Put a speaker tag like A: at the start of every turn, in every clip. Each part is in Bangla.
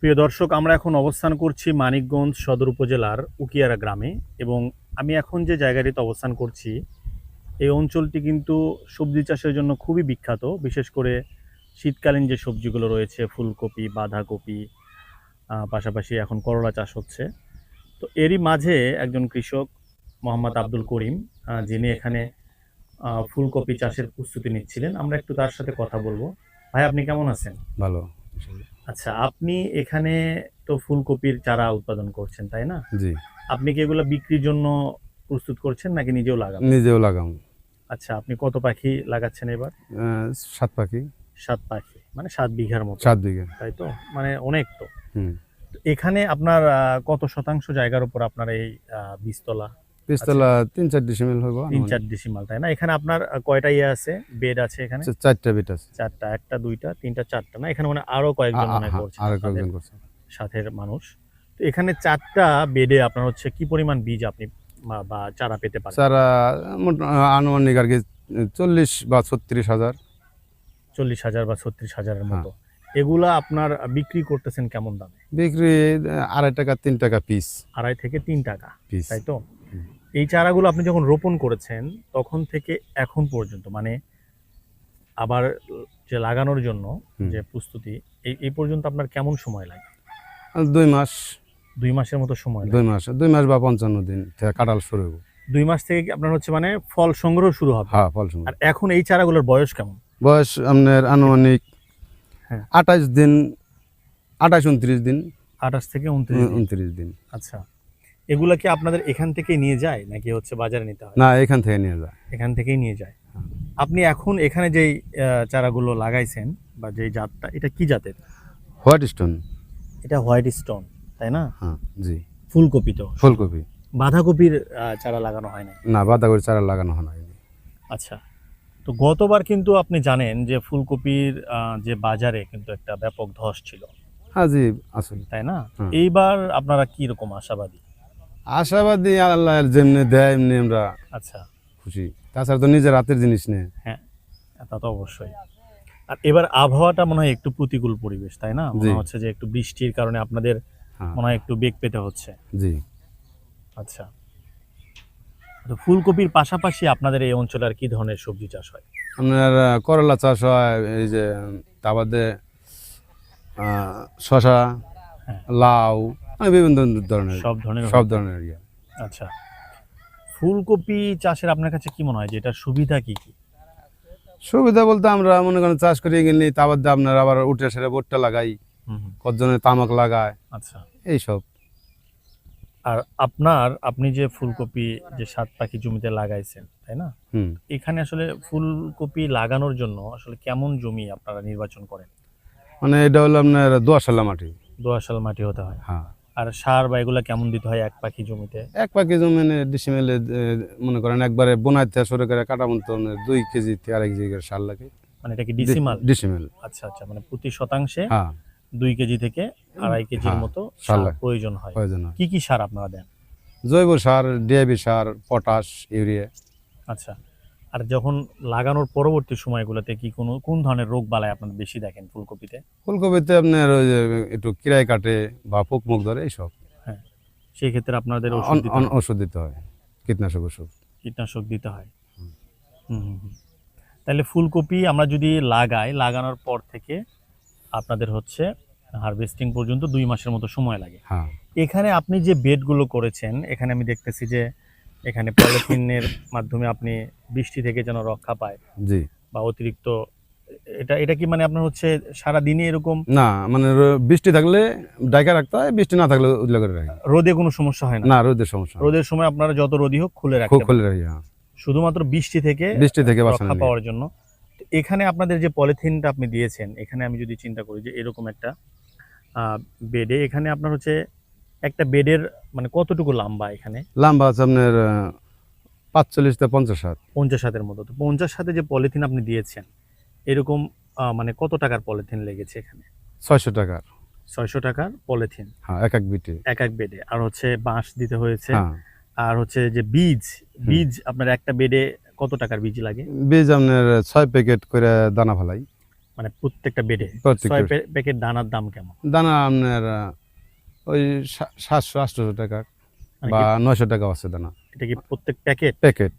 A: প্রিয় দর্শক, আমরা এখন অবস্থান করছি মানিকগঞ্জ সদর উপজেলার উকিয়ারা গ্রামে এবং আমি এখন যে জায়গাটিতে অবস্থান করছি এই অঞ্চলটি কিন্তু সবজি চাষের জন্য খুবই বিখ্যাত। বিশেষ করে শীতকালীন যে সবজিগুলো রয়েছে ফুলকপি, বাঁধাকপি, পাশাপাশি এখন করলা চাষ হচ্ছে। তো এরই মাঝে একজন কৃষক মোহাম্মদ আব্দুল করিম, যিনি এখানে ফুলকপি চাষের প্রস্তুতি নিচ্ছিলেন। আমরা একটু তার সাথে কথা বলবো। ভাই, আপনি কেমন আছেন?
B: ভালো।
A: আচ্ছা, আপনি এখানে তো ফুলকপির চারা উৎপাদন করছেন, তাই না?
B: জি,
A: আপনি কি এগুলো বিক্রির জন্য প্রস্তুত করছেন নাকি নিজেও লাগাবেন?
B: নিজেও লাগাম।
A: আচ্ছা, আপনি কত পাখি লাগাচ্ছেন এবার?
B: 7 পাখি।
A: 7 পাখি, মানে 7 বিঘার মতো,
B: 7 বিঘা।
A: তাই তো? মানে অনেক তো।
B: হুম।
A: তো এখানে আপনার কত শতাংশ জায়গার উপর আপনার এই বীজতলা আছে?
B: পিস্তলা 3-4 ডিসিমেল হইব।
A: 3-4 ডিসিমাল, তাই না? এখানে আপনার কয়টা ইয়ে আছে, বেড আছে এখানে?
B: 4টা বিট আছে।
A: 4টা, 1টা 2টা 3টা 4টা, না? এখানে মানে আরো কয়েকজন মনে হয় করছেন
B: আর
A: আপনাদের
B: কয়েকজন করছে।
A: সাথের মানুষ। তো এখানে 4টা বেডে আপনার হচ্ছে কি পরিমাণ বীজ আপনি বা চারা পেতে পারেন?
B: চারা আনুমানিক আর কি 40 বা 36,000।
A: 40,000 বা 36,000-এর
B: হ্যাঁ।
A: মতো। এগুলা আপনার বিক্রি করতেছেন কেমন দামে?
B: বিক্রি 2.5 টাকা 3 টাকা পিস।
A: 2.5 থেকে 3 টাকা,
B: পিস।
A: তাই তো?
B: হুম।
A: এই চারাগুলো আপনি যখন রোপণ করেছেন তখন থেকে এখন পর্যন্ত, মানে আবার যে লাগানোর জন্য যে প্রস্তুতি, এই পর্যন্ত আপনার কেমন সময় লাগে?
B: 2 মাস।
A: 2 মাসের মতো সময়
B: 2
A: লাগে।
B: মাস 2 মাস বা 55 দিন থেকে কাটাল শুরু হইব।
A: 2 মাস থেকে কি আপনার হচ্ছে মানে ফল সংগ্রহ শুরু হবে?
B: হ্যাঁ, ফল সময়।
A: আর এখন এই চারাগুলোর বয়স কেমন?
B: বয়স আপনার আনুমানিক
A: হ্যাঁ।
B: 28 দিন, 28-29 দিন।
A: 28 থেকে 29 দিন।
B: 29 দিন।
A: আচ্ছা, এগুলা কি আপনাদের এখান থেকেই নিয়ে যায় নাকি হচ্ছে বাজারে নিতে হয়?
B: না, এখান থেকে নিয়ে যায়।
A: এখান থেকেই নিয়ে যায়।
B: হ্যাঁ।
A: আপনি এখন এখানে যেই চারাগুলো লাগাইছেন বা যেই জাতটা, এটা কি জাতের?
B: White stone.
A: এটা হোয়াইট স্টোন, তাই না?
B: হ্যাঁ, জি।
A: ফুলকপি তো?
B: ফুলকপি।
A: বাঁধাকপির চারা লাগানো হয় না?
B: না, বাঁধাকপির চারা লাগানো হয় না।
A: আচ্ছা, তো গতবার কিন্তু আপনি জানেন যে ফুলকপির যে বাজারে কিন্তু একটা ব্যাপক ধস ছিল,
B: হ্যাঁ, জি, আসলে।
A: তাই না?
B: হ্যাঁ।
A: এইবার আপনারা কি রকম আশাবাদী?
B: আশাবাদী, আল্লাহ যেমনি দেয় এমনি আমরা
A: আচ্ছা,
B: খুশি। তাছাড়া তো নিজের হাতের জিনিস নেই।
A: হ্যাঁ, তা তো অবশ্যই। আর এবার আবহাওয়াটা মনে হয় একটু প্রতিকূল পরিবেশ, তাই না?
B: জি।
A: মনে হচ্ছে যে একটু বৃষ্টির কারণে আপনাদের
B: হ্যাঁ,
A: মনে হয় একটু বেগ পেতে হচ্ছে।
B: জি।
A: আচ্ছা, তো ফুলকপির পাশাপাশি আপনাদের এই অঞ্চলে আর কি ধরনের সবজি চাষ হয়?
B: আপনার করলা চাষ হয়, এই যে তা বাদে শশা,
A: হ্যাঁ,
B: লাউ, মানে বিভিন্ন ধরনের,
A: সব ধরনের
B: সব
A: হয়ে থাকে।
B: ধরনের ইয়ে।
A: আচ্ছা, ফুলকপি চাষের আপনার কাছে কি মনে হয় যে এটার সুবিধা কি কি?
B: সুবিধা বলতে আমরা মনে করেন চাষ করে গেলে তা বাদে আপনার আবার উঠে সেরে ভুট্টা লাগাই,
A: হুম হুম।
B: কতজনের তামাক লাগায়,
A: আচ্ছা,
B: এইসব।
A: আর আপনি যে ফুলকপি যে 7 পাখি জমিতে লাগাইছেন, তাই না?
B: হুম।
A: এখানে আসলে ফুলকপি লাগানোর জন্য আসলে কেমন জমি আপনারা নির্বাচন করেন?
B: মানে এটা হলো আপনার দোআঁশালা মাটি।
A: দোআঁশাল মাটি হতে হয়।
B: হ্যাঁ।
A: আর সার বা এগুলা কেমন দিতে হয় এক পাখি জমিতে?
B: 1 পাখি জমিনে ডিসিমেলে মনে করেন একবারে বোনাই থেকে শুরু করে কাটা পর্যন্ত 2 কেজি থেকে 2.5 কেজি করে সার লাগে।
A: মানে এটা কি ডিসিমাল?
B: ডিসিমেল।
A: আচ্ছা আচ্ছা, মানে প্রতি শতাংশে
B: হ্যাঁ,
A: 2 কেজি থেকে 2.5 কেজির
B: হ্যাঁ,
A: মতো
B: সার
A: সার
B: লাগে,
A: প্রয়োজন হয়।
B: প্রয়োজন হয়।
A: কি কি সার আপনারা দেন?
B: জৈব সার, ডিএপি সার, পটাশ, ইউরিয়া।
A: আচ্ছা, আর যখন লাগানোর পরবর্তী সময়গুলোতে কি কোন ধরনের রোগ বালাই আপনারা বেশি দেখেন ফুলকপিতে?
B: ফুলকপিতে আপনার ওই যে একটু কিরায় কাটে বা পোক মুখ ধরে, এইসব
A: হ্যাঁ, সেই ক্ষেত্রে আপনাদের ওষুধ দিতে হয়?
B: ওষুধ দিতে হয়, কীটনাশক ওষুধ।
A: কীটনাশক দিতে হয়। হুম হুম হুম। তাহলে ফুলকপি আমরা যদি লাগানোর পর থেকে আপনাদের হচ্ছে হারভেস্টিং পর্যন্ত 2 মাসের মতো সময় লাগে।
B: হ্যাঁ,
A: এখানে আপনি যে বেডগুলো করেছেন, এখানে আমি দেখতেছি যে এখানে পলিথিনের মাধ্যমে আপনি বৃষ্টি থেকে যেন রক্ষা পায়
B: জি।
A: বা অতিরিক্ত, এটা এটা কি মানে আপনার হচ্ছে সারাদিনই এরকম
B: না, মানে বৃষ্টি থাকলে ডাইকা রাখতে হয়, বৃষ্টি না থাকলে উজলা করে রাখি।
A: রোদে কোনো সমস্যা হয় না?
B: না, রোদের সমস্যা হয় না।
A: রোদের সময় আপনারা যত রোদই হোক খুলে
B: খুব
A: রাখতে
B: খুলে
A: পারেন
B: রাখি। হ্যাঁ,
A: শুধুমাত্র বৃষ্টি থেকে
B: বৃষ্টি থেকে বাঁচানোর
A: রক্ষা
B: লিগে।
A: পাওয়ার জন্য। তো এখানে আপনাদের যে পলিথিনটা আপনি দিয়েছেন, এখানে আমি যদি চিন্তা করি যে এরকম একটা বেডে, এখানে আপনার হচ্ছে একটা বেডের মানে কতটুকু লম্বা এখানে?
B: লম্বা আছে আপনার 45 থেকে 50 হাত।
A: 50 হাতের মতো। তো 50 হাতে যে পলিথিন আপনি দিয়েছেন, এরকম মানে কত টাকার পলিথিন লেগেছে এখানে?
B: 600 টাকার।
A: 600 টাকার পলিথিন
B: হ্যাঁ, এক এক বিটে।
A: এক এক বেডে। আর হচ্ছে বাঁশ দিতে হয়েছে।
B: হ্যাঁ,
A: আর হচ্ছে যে বীজ আপনার একটা বেডে কত টাকার বীজ লাগে?
B: বীজ আপনার 6 প্যাকেট করে দানা ফেলাই।
A: মানে প্রত্যেকটা বেডে
B: প্রত্যেকটা
A: 6 প্যাকেট দানার দাম কেমন?
B: দানা আপনার ওই 700-800 টাকা
A: মানে
B: বা
A: কি
B: 900 টাকা আছে দানা
A: এটা কি প্রত্যেক প্যাকেট?
B: প্যাকেট।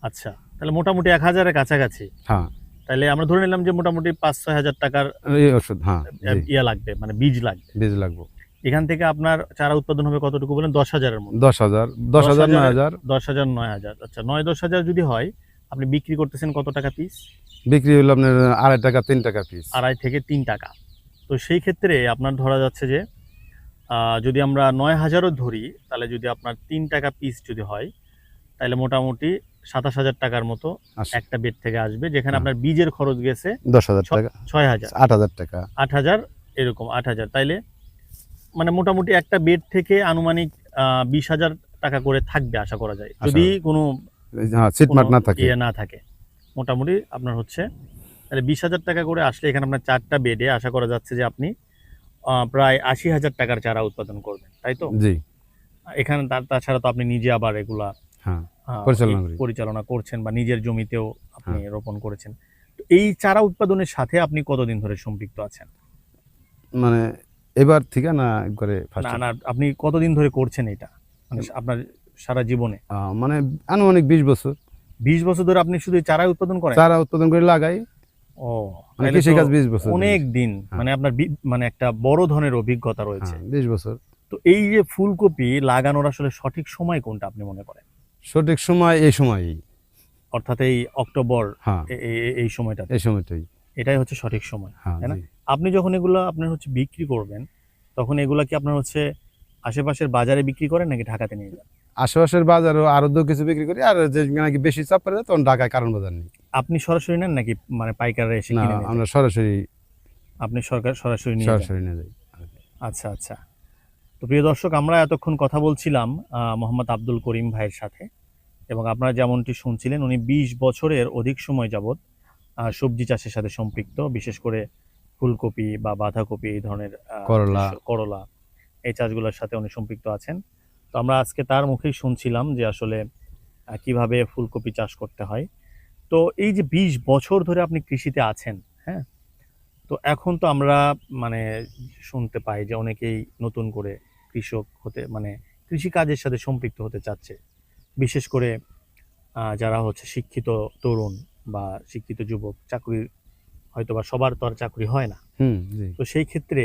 A: আচ্ছা, তাহলে মোটামুটি 1000-এর কাছাকাছি।
B: হ্যাঁ,
A: তাহলে আমরা ধরে নিলাম যে মোটামুটি 5-6 হাজার টাকার
B: এই ওষুধ, হ্যাঁ জি,
A: ইয়া লাগবে, মানে বীজ লাগবে।
B: বীজ লাগবে
A: এখান থেকে আপনার চারা উৎপাদন হবে কতটুকু বলেন? 10,000-এর মতো।
B: 10,000 10,000 9,000
A: 10,000 9,000। আচ্ছা, 9-10,000 যদি হয়, আপনি বিক্রি করতেছেন কত টাকা পিস?
B: বিক্রি হলো আপনার 2.5 টাকা 3 টাকা পিস।
A: 2.5 থেকে 3 টাকা। তো সেই ক্ষেত্রে আপনার ধরা যাচ্ছে যে যদি আমরা 9,000ও ধরি, তাহলে যদি আপনার 3 টাকা পিস যদি হয়, তাহলে মোটামুটি 27,000 টাকার মতো
B: আসে।
A: একটা বেড থেকে আসবে, যেখানে
B: হ্যাঁ।
A: আপনার বীজের খরচ গেছে
B: 10,000 টাকা
A: 6,000,
B: 8,000 টাকা।
A: 8,000, এরকম 8,000। তাইলে মানে মোটামুটি একটা বেড থেকে আনুমানিক 20,000 টাকা করে থাকবে আশা করা যায়, যদি কোনো
B: হ্যাঁ, ছিটমাট
A: কোনো
B: না থাকে।
A: ইয়ে না থাকে। মোটামুটি আপনার হচ্ছে তাহলে 20,000 টাকা করে আসলে এখানে আপনার 4টা বেডে আশা করা যাচ্ছে যে আপনি প্রায় 80,000 টাকার চারা উৎপাদন করবেন, তাই তো?
B: জি,
A: এখানে তাছাড়া তো আপনি নিজে আবার এগুলা
B: হ্যাঁ পরিচালনা করি।
A: পরিচালনা করছেন বা নিজের জমিতেও আপনি রোপণ করেছেন। তো এই চারা উৎপাদনের সাথে আপনি কতদিন ধরে সম্পৃক্ত আছেন?
B: মানে এবার থেকে না একবারে
A: না
B: ফার্স্ট,
A: না, আপনি কতদিন ধরে করছেন এটা, মানে আপনার সারা জীবনে?
B: মানে আনুমানিক 20 বছর
A: 20 বছর ধরে আপনি শুধু এই চারা উৎপাদন করেন?
B: চারা উৎপাদন করে লাগাই।
A: ও,
B: মানে
A: তাহলে তো
B: কৃষিকাজ 20 বছর
A: অনেক দিন,
B: হ্যাঁ।
A: মানে আপনার মানে একটা বড় ধরনের অভিজ্ঞতা রয়েছে।
B: 20 বছর।
A: তো এই যে ফুলকপি লাগানোর আসলে সঠিক সময় কোনটা আপনি মনে করেন?
B: সঠিক সময় এই সময়ই।
A: অর্থাৎ এই অক্টোবর,
B: হ্যাঁ,
A: এই সময়টাতে,
B: এই সময়টাই।
A: এটাই হচ্ছে সঠিক সময়,
B: হ্যাঁ
A: তাই না?
B: জি।
A: আপনি যখন এগুলো আপনার হচ্ছে বিক্রি করবেন, তখন এগুলা কি আপনার হচ্ছে আশেপাশের বাজারে বিক্রি করেন নাকি ঢাকাতে নিয়ে যান?
B: আশেপাশের বাজারও আরো কিছু বিক্রি করি, আর যে নাকি বেশি চাপ পড়ে যায় তখন ঢাকায় কারণ বাজার নেই।
A: আপনি সরাসরি নেন নাকি মানে পাইকাররা এসে
B: না,
A: কিনে নেন?
B: আমরা সরাসরি
A: আপনি সরাসরি নিয়ে যান?
B: সরাসরি নিয়ে যাই।
A: আচ্ছা আচ্ছা। তো প্রিয় দর্শক, আমরা এতক্ষণ কথা বলছিলাম মোহাম্মদ আব্দুল করিম ভাইয়ের সাথে, এবং আপনারা যেমনটি শুনছিলেন উনি 20 বছরের অধিক সময় যাবৎ সবজি চাষের সাথে সম্পৃক্ত, বিশেষ করে ফুলকপি বা বাঁধাকপি, এই ধরনের
B: করলা।
A: করলা, এই চাষগুলোর সাথে উনি সম্পৃক্ত আছেন। তো আমরা আজকে তার মুখেই শুনছিলাম যে আসলে কিভাবে ফুলকপি চাষ করতে হয়। তো এই যে 20 বছর ধরে আপনি কৃষিতে আছেন, হ্যাঁ, তো এখন তো আমরা মানে শুনতে পাই যে অনেকেই নতুন করে কৃষক হতে, মানে কৃষিকাজের সাথে সম্পৃক্ত হতে চাচ্ছে, বিশেষ করে যারা হচ্ছে শিক্ষিত তরুণ বা শিক্ষিত যুবক। চাকরি হয়তো বা সবার তো আর চাকরি হয় না।
B: জি।
A: তো সেই ক্ষেত্রে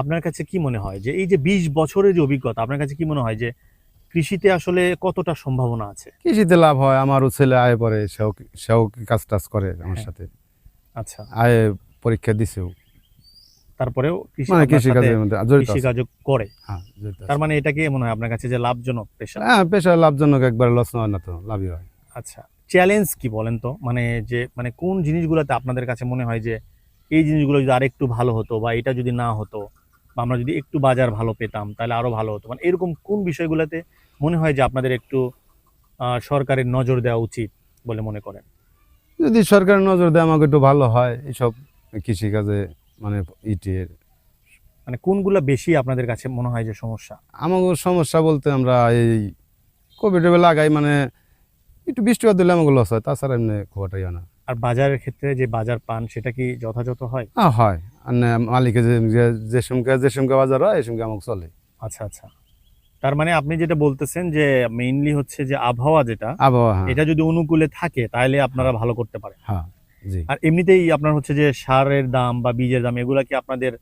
A: আপনার কাছে কি মনে হয় যে এই যে 20 বছরের যে অভিজ্ঞতা, আপনার কাছে কি মনে হয় যে কৃষিতে আসলে কতটা সম্ভাবনা আছে?
B: কৃষিতে লাভ হয়, আমারও ছেলে আয় পরে, সেও কাজ টাজ করে আমার
A: হ্যাঁ।
B: সাথে,
A: আচ্ছা,
B: আয় পরীক্ষা দিছেও,
A: তারপরেও কৃষি
B: মানে
A: আপনার সাথে
B: কৃষিকাজের মধ্যে জড়িত আছে।
A: কৃষিকাজও করে।
B: হ্যাঁ, জড়িত
A: তার
B: আছে।
A: মানে এটা কি মনে হয় আপনার কাছে যে লাভজনক পেশা?
B: হ্যাঁ, পেশা লাভজনক, একবার লস হয় না, তো লাভই হয়।
A: আচ্ছা, চ্যালেঞ্জ কি বলেন তো? মানে যে মানে কোন জিনিসগুলোতে আপনাদের কাছে মনে হয় যে এই জিনিসগুলো যদি আরেকটু ভালো হতো, বা এটা যদি না হতো, বা আমরা যদি একটু বাজার ভালো পেতাম তাহলে আরো ভালো হতো, মানে এরকম কোন বিষয়গুলোতে মনে হয় যে আপনাদের একটু সরকারের নজর দেওয়া উচিত বলে মনে করেন?
B: যদি সরকার নজর দেয় আমাকে একটু ভালো হয় এইসব কৃষিকাজে, মানে ইটের।
A: মানে কোনগুলো বেশি আপনাদের কাছে মনে হয় যে সমস্যা?
B: আমাকে সমস্যা বলতে আমরা এই কপি টপি লাগাই, মানে একটু বৃষ্টিপাত দিলে আমাকে লস হয়, তাছাড়া এমনি খবরটাই হয় না।
A: আর বাজারের ক্ষেত্রে যে বাজার পান, সেটা কি যথাযথ হয়?
B: হয়, আর না মালিকে যে সঙ্গে বাজার হয় এই সঙ্গে আমাকে চলে।
A: আচ্ছা আচ্ছা। তার মানে আপনি যেটা বলতেছেন যে মেইনলি হচ্ছে যে আবহাওয়া যেটা,
B: আবহাওয়া, হ্যাঁ
A: এটা যদি অনুকূলে থাকে তাহলে আপনারা
B: হ্যাঁ
A: ভালো করতে পারেন।
B: হ্যাঁ জি।
A: আর এমনিতেই আপনার হচ্ছে যে সারের দাম বা বীজের দাম, এগুলা কি আপনাদের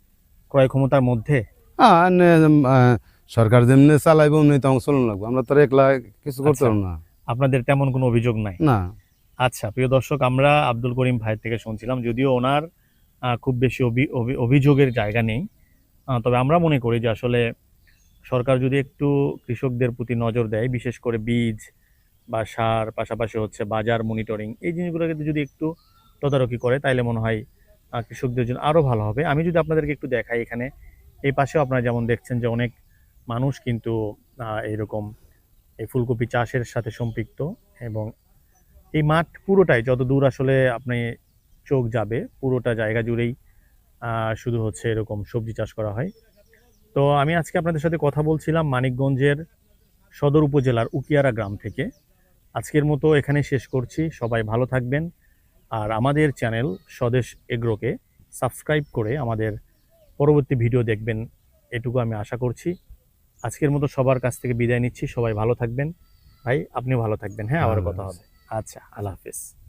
A: ক্রয় ক্ষমতার মধ্যে?
B: হ্যাঁ, আর সরকার যেমনি চালাইবো অমনি তো আমাকে চলুন লাগবে, আমরা তো আর একলা কিছু করতে
A: আচ্ছা,
B: পারবো না।
A: আপনাদের তেমন কোনো অভিযোগ নাই?
B: না,
A: আচ্ছা, প্রিয় দর্শক, আমরা আব্দুল করিম ভাইয়ের থেকে শুনছিলাম, যদিও ওনার খুব বেশি অভিযোগের জায়গা নেই, তবে আমরা মনে করি যে আসলে সরকার যদি একটু কৃষকদের প্রতি নজর দেয়, বিশেষ করে বীজ বা সার, পাশাপাশি হচ্ছে বাজার মনিটরিং, এই জিনিসগুলোকে যদি একটু তদারকি করে, তাইলে মনে হয় কৃষকদের জন্য আরো ভালো হবে। আমি যদি আপনাদেরকে একটু দেখাই, এখানে এই পাশেও আপনারা যেমন দেখছেন যে অনেক মানুষ কিন্তু এইরকম এই ফুলকপি চাষের সাথে সম্পৃক্ত, এবং এই মাঠ পুরোটাই, যত দূর আসলে আপনি চোখ যাবে, পুরোটা জায়গা জুড়েই শুধু হচ্ছে এরকম সবজি চাষ করা হয়। তো আমি আজকে আপনাদের সাথে কথা বলছিলাম মানিকগঞ্জের সদর উপজেলার উকিয়ারা গ্রাম থেকে। আজকের মতো এখানে শেষ করছি। সবাই ভালো থাকবেন, আর আমাদের চ্যানেল স্বদেশ এগ্রোকে সাবস্ক্রাইব করে আমাদের পরবর্তী ভিডিও দেখবেন, এটুকু আমি আশা করছি। আজকের মতো সবার কাছ থেকে বিদায় নিচ্ছি। সবাই ভালো থাকবেন। ভাই আপনিও ভালো থাকবেন। হ্যাঁ, আবার
B: আল্লাহ
A: কথা
B: হাফেজ।
A: হবে। আচ্ছা, আল্লাহ হাফেজ।